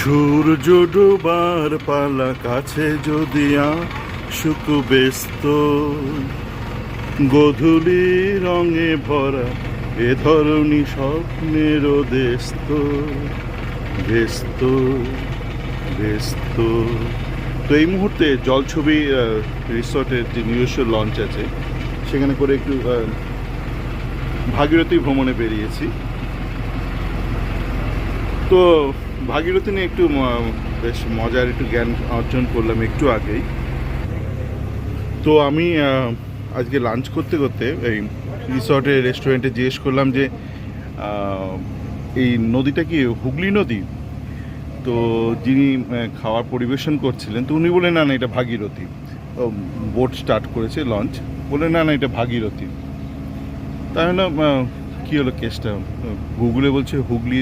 সূর্য ডোবার পালা কাছে যদি আসুক ব্যস্ত, গধূলি রঙে ভরা এ ধরনী স্বপ্নের দেস্ত ব্যস্ত ব্যস্ত। তো এই মুহূর্তে জলছবি রিসর্টের যে নিজস্ব লঞ্চ আছে সেখানে করে একটু ভাগীরথী ভ্রমণে বেরিয়েছি। তো ভাগীরথী নিয়ে একটু বেশ মজার একটু জ্ঞান অর্জন করলাম একটু আগেই। তো আমি আজকে লাঞ্চ করতে করতে এই রিসর্টের রেস্টুরেন্টে জিজ্ঞেস করলাম যে এই নদীটা কি হুগলি নদী? তো যিনি খাওয়ার পরিবেশন করছিলেন তো উনি বলে না না এটা ভাগীরথী। বোট স্টার্ট করেছে লঞ্চ, বলে না না এটা ভাগীরথী। তাই না কী হলো কেসটা? গুগলে বলছে হুগলি,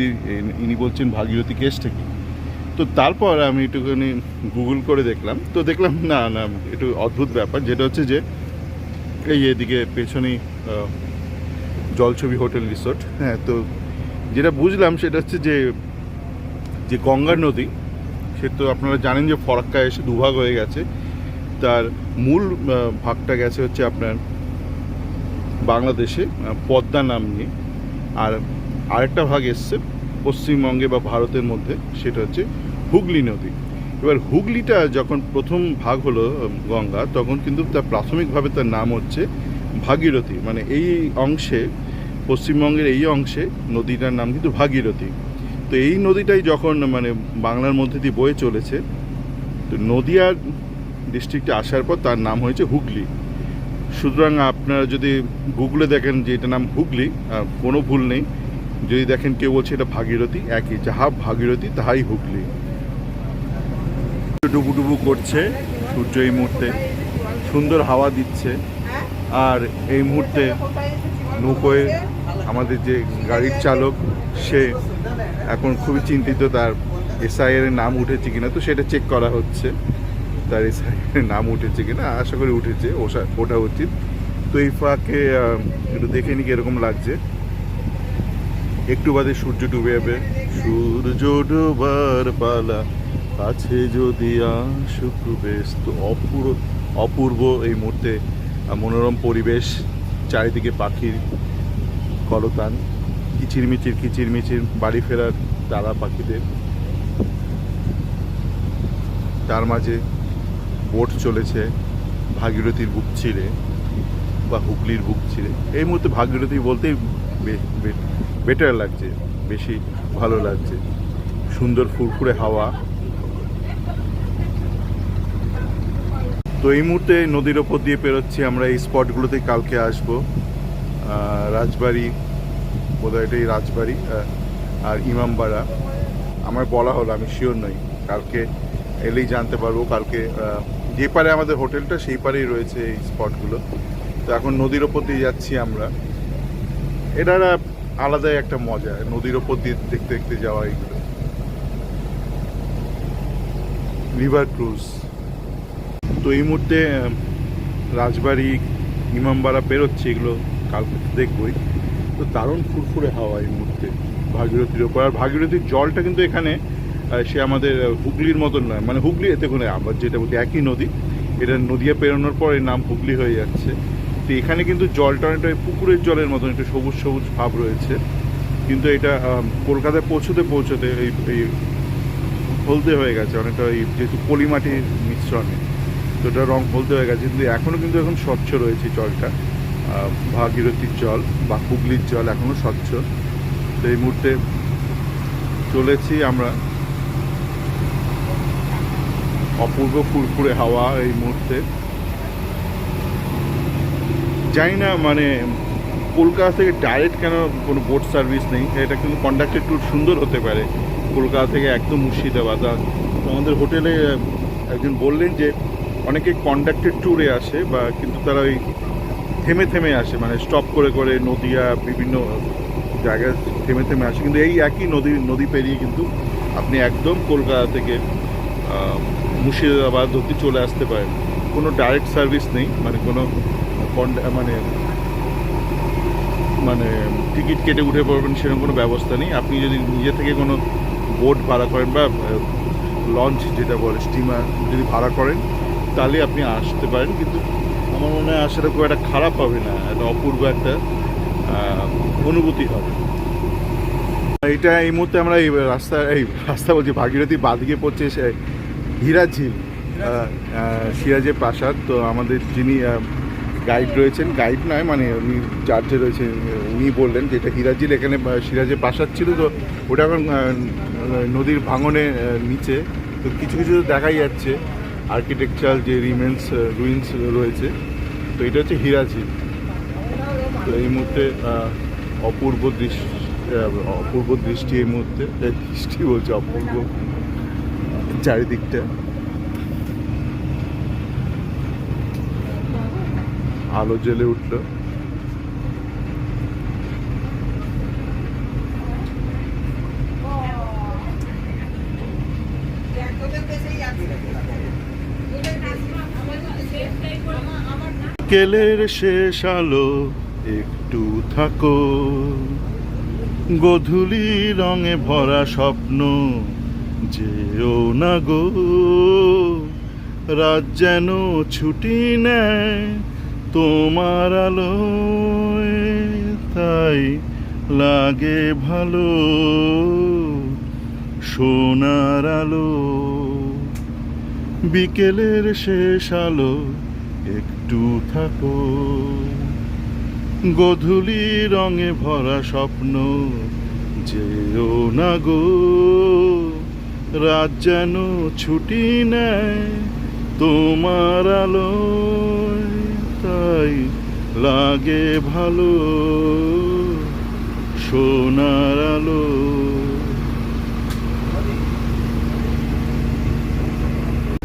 ইনি বলছেন ভাগীরথী, কেসটা কি? তো তারপর আমি একটুখানি গুগল করে দেখলাম, তো দেখলাম না না একটু অদ্ভুত ব্যাপার, যেটা হচ্ছে যে এই এদিকে পেছনেই জলছবি হোটেল রিসোর্ট। হ্যাঁ, তো যেটা বুঝলাম সেটা হচ্ছে যে যে গঙ্গা নদী, সে তো আপনারা জানেন যে ফরাক্কায় এসে দুভাগ হয়ে গেছে। তার মূল ভাগটা গেছে হচ্ছে আপনার বাংলাদেশে পদ্মা নাম নিয়ে, আর আরেকটা ভাগ এসছে পশ্চিমবঙ্গে বা ভারতের মধ্যে, সেটা হচ্ছে হুগলি নদী। এবার হুগলিটা যখন প্রথম ভাগ হলো গঙ্গা, তখন কিন্তু তার প্রাথমিকভাবে তার নাম হচ্ছে ভাগীরথী। মানে এই অংশে, পশ্চিমবঙ্গের এই অংশে নদীটার নাম কিন্তু ভাগীরথী। তো এই নদীটাই যখন মানে বাংলার মধ্যে দিয়ে বয়ে চলেছে, তো নদিয়া ডিস্ট্রিক্টে আসার পর তার নাম হয়েছে হুগলি। সুতরাং আপনারা যদি গুগলে দেখেন যে এটা নাম হুগলি, কোনো ভুল নেই। যদি দেখেন কেউ বলছে এটা ভাগীরথী, একই, যাহা ভাগীরথী তাহাই হুগলি। ডুবুডুবু করছে সূর্য এই মুহূর্তে, সুন্দর হাওয়া দিচ্ছে। আর এই মুহূর্তে নৌকোয় আমাদের যে গাড়ির চালক, সে এখন খুবই চিন্তিত তার এসআইআর নাম উঠেছে কিনা, তো সেটা চেক করা হচ্ছে তার এসআইআর নাম উঠেছে কিনা। আশা করি উঠেছে, ওটা উচিত। তো এই ফাঁকে একটু দেখে নি কিরকম লাগছে। একটু বাদে সূর্য ডুবে যাবে। সূর্য ডোবার পালা কাছে যদি আসুক ব্যস্ত। অপূর্ব এই মুহূর্তে মনোরম পরিবেশ, চারিদিকে পাখির কলতান, কিচিরমিচির বাড়ি ফেরার তারা পাখিদের। তার মাঝে বোট চলেছে ভাগীরথীর বুক চিরে বা হুগলির বুক চিরে। এই মুহূর্তে ভাগীরথী বলতেই বেটার লাগছে, বেশি ভালো লাগছে। সুন্দর ফুরফুরে হাওয়া। তো এই মুহূর্তে নদীর ওপর দিয়ে পেরোচ্ছি আমরা। এই স্পটগুলোতেই কালকে আসবো। রাজবাড়ি, বোধহয় এটাই রাজবাড়ি, আর ইমামবাড়া আমার বলা হলো, আমি শিওর নই। কালকে এলেই জানতে পারবো। কালকে যে পারে আমাদের হোটেলটা, সেই পারেই রয়েছে এই স্পটগুলো। তো এখন নদীর ওপর দিয়ে যাচ্ছি আমরা। এটা আলাদাই একটা মজা, নদীর ওপর দিয়ে দেখতে দেখতে যাওয়া। এইগুলো রিভার ক্রুজ। তো এই মুহূর্তে রাজবাড়ি, ইমামবাড়া পেরোচ্ছে, এগুলো কালকে দেখবই। তো দারুণ ফুরফুরে হাওয়া এই মুহূর্তে ভাগীরথীর ওপর। আর ভাগীরথীর জলটা কিন্তু এখানে সে আমাদের হুগলির মতন নয়, মানে হুগলি এতে করে আমরা যেটা বলছি একই নদী, এটা নদিয়া পেরোনোর পর এর নাম হুগলি হয়ে যাচ্ছে। তো এখানে কিন্তু জলটা অনেকটা পুকুরের জলের মতন একটু সবুজ সবুজ ভাব রয়েছে। কিন্তু এটা কলকাতায় পৌঁছতে এই হলদে হয়ে গেছে অনেকটা, এই যেহেতু পলিমাটির মিশ্রণে, তো এটা রং হলদে হয়ে গেছে। কিন্তু এখনও কিন্তু এখন স্বচ্ছ রয়েছে জলটা, ভাগীরথীর জল বা হুগলির জল এখনও স্বচ্ছ। তো এই মুহূর্তে চলেছি আমরা। অপূর্ব ফুরফুরে হাওয়া এই মুহূর্তে। জানি না মানে কলকাতা থেকে ডাইরেক্ট কেন কোনো বোট সার্ভিস নেই। এটা কিন্তু কন্ডাক্টেড ট্যুর সুন্দর হতে পারে কলকাতা থেকে একদম মুর্শিদাবাদ। আমাদের হোটেলে একজন বললেন যে অনেকে কন্ডাক্টেড ট্যুরে আসে, বা কিন্তু তারা ওই থেমে থেমে আসে, মানে স্টপ করে করে নদিয়া বিভিন্ন জায়গায় থেমে থেমে আসে। কিন্তু এই একই নদী পেরিয়ে কিন্তু আপনি একদম কলকাতা থেকে মুর্শিদাবাদ অবধি চলে আসতে পারেন। কোনো ডাইরেক্ট সার্ভিস নেই, মানে কোনো মানে টিকিট কেটে উঠে পড়বেন সেরকম কোনো ব্যবস্থা নেই। আপনি যদি নিজে থেকে কোনো বোট ভাড়া করেন বা লঞ্চ যেটা বলে স্টিমার যদি ভাড়া করেন তাহলে আপনি আসতে পারেন, কিন্তু আমার মনে হয় আসাটা খুব একটা খারাপ হবে না, একটা অপূর্ব একটা অনুভূতি হবে। এটা এই মুহূর্তে আমরা এই রাস্তা বলছি ভাগীরথী বাঁদিকে পড়ছে হীরা ঝিল, সিরাজের প্রাসাদ। তো আমাদের যিনি গাইড রয়েছেন, গাইড নয় মানে উনি চার্জে রয়েছেন, উনি বললেন যে এটা হীরা ঝিল, এখানে সিরাজের প্রাসাদ ছিল। তো ওটা এখন নদীর ভাঙনে নিচে, তো কিছু কিছু দেখাই যাচ্ছে আর্কিটেকচারাল যে রুইন্স রয়েছে। তো এটা হচ্ছে হীরা ঝিল। তো এই মুহূর্তে অপূর্ব দৃষ্টি এই মুহূর্তে, দৃষ্টি বলছে অপূর্ব চারিদিকটা, আলো জ্বলে উঠল। বিকেলের শেষ আলো একটু থাকো, গোধূলি রঙে ভরা স্বপ্ন যেও না গো, রাত যেন ছুটি নেয় তোমার আলোয়, তাই লাগে ভালো সোনার আলো। বিকেলের শেষ আলো একটু থাকো, গোধূলি রঙে ভরা স্বপ্ন যেও না গো, রাত যেন ছুটি নেয় তোমার আলোয়, তাই লাগে ভালো সোনার আলো।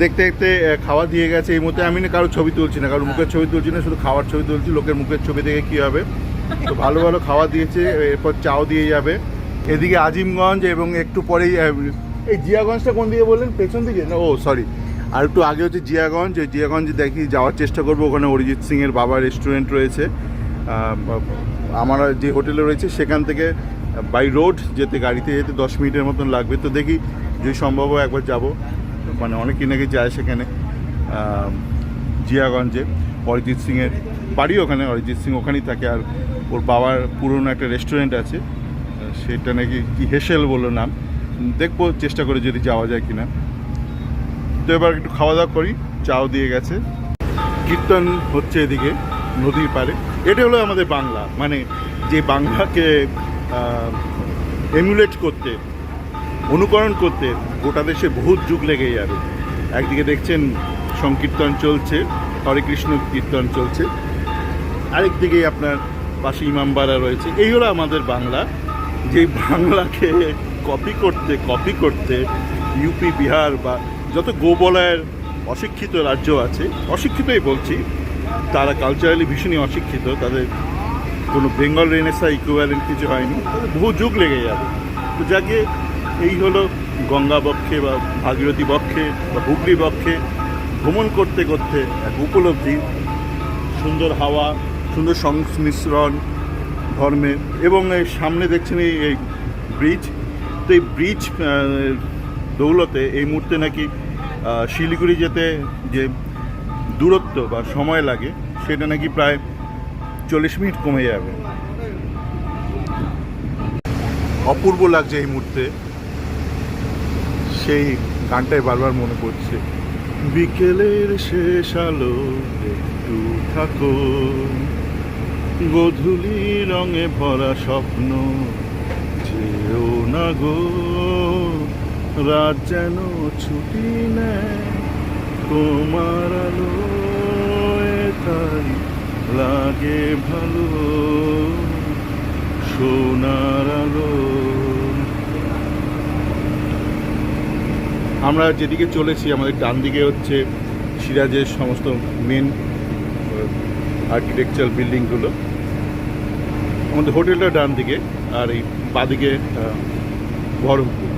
দেখতে দেখতে খাওয়া দিয়ে গেছে। এই মুহূর্তে আমি না কারো ছবি তুলছি না, কারোর মুখের ছবি তুলছি না, শুধু খাওয়ার ছবি তুলছি। লোকের মুখের ছবি দেখে কী হবে। তো ভালো ভালো খাওয়া দিয়েছে, এরপর চাও দিয়ে যাবে। এদিকে আজিমগঞ্জ এবং একটু পরেই এই জিয়াগঞ্জটা কোন দিকে বললেন, পেছন দিকে না? ও সরি, আর একটু আগে হচ্ছে জিয়াগঞ্জ। ওই জিয়াগঞ্জে দেখি যাওয়ার চেষ্টা করবো, ওখানে অরিজিৎ সিংয়ের বাবা রেস্টুরেন্ট রয়েছে। আমরা যে হোটেলে রয়েছে সেখান থেকে বাই রোড যেতে, গাড়িতে যেতে 10 মিনিটের মতন লাগবে। তো দেখি যদি সম্ভব হয় একবার যাব, মানে অনেকেই নাকি যায় সেখানে জিয়াগঞ্জে। অরিজিৎ সিংয়ের বাড়ি ওখানে, অরিজিৎ সিং ওখানেই থাকে। আর ওর বাবার পুরনো একটা রেস্টুরেন্ট আছে, সেটা নাকি কি হেসেল বললো নাম। দেখবো চেষ্টা করে যদি যাওয়া যায় কিনা। তো এবার একটু খাওয়া দাওয়া করি, চাও দিয়ে গেছে, কীর্তন হচ্ছে এদিকে নদীর পাড়ে। এটা হলো আমাদের বাংলা, মানে যে বাংলাকে এমুলেট করতে, অনুকরণ করতে গোটা দেশে বহুত যুগ লেগে যাবে। একদিকে দেখছেন সংকীর্তন চলছে, হরে কৃষ্ণ কীর্তন চলছে, আরেকদিকে আপনার পাশে ইমামবাড়া রয়েছে। এই হলো আমাদের বাংলা। যে বাংলাকে কপি করতে ইউপি, বিহার বা যত গোবলয়ের অশিক্ষিত রাজ্য আছে, অশিক্ষিতই বলছি, তারা কালচারালি ভীষণই অশিক্ষিত, তাদের কোনো বেঙ্গল রেনেসা ইকুইভ্যালেন্ট কিছু হয়নি, তাদের বহু যুগ লেগে যাবে। তো যাকে এই হলো গঙ্গা বক্ষে বা ভাগীরথী বক্ষে বা হুগলি বক্ষে ভ্রমণ করতে করতে এক উপলব্ধি, সুন্দর হাওয়া, সুন্দর সংমিশ্রণ ধর্মের। এবং এই সামনে দেখছেন এই ব্রিজ। তো এই ব্রিজ দৌলতে এই মুহূর্তে নাকি শিলিগুড়ি যেতে যে দূরত্ব বা সময় লাগে সেটা নাকি প্রায় 40 মিনিট কমে যাবে। অপূর্ব লাগছে এই মুহূর্তে, সেই গানটাই বারবার মনে পড়ছে। বিকেলের শেষ আলো একটু থাকো, গোধূলি রঙে ভরা স্বপ্ন যেও না গো, রাত যেন ছুটি নেয় তোমার আলোয়, তাই লাগে ভালো সোনার আলো। আমরা যেদিকে চলেছি আমাদের ডান দিকে হচ্ছে সিরাজের সমস্ত মেন আর্কিটেকচারাল বিল্ডিংগুলো, আমাদের হোটেলটা ডান দিকে, আর এই বাদিকে বহরমপুর।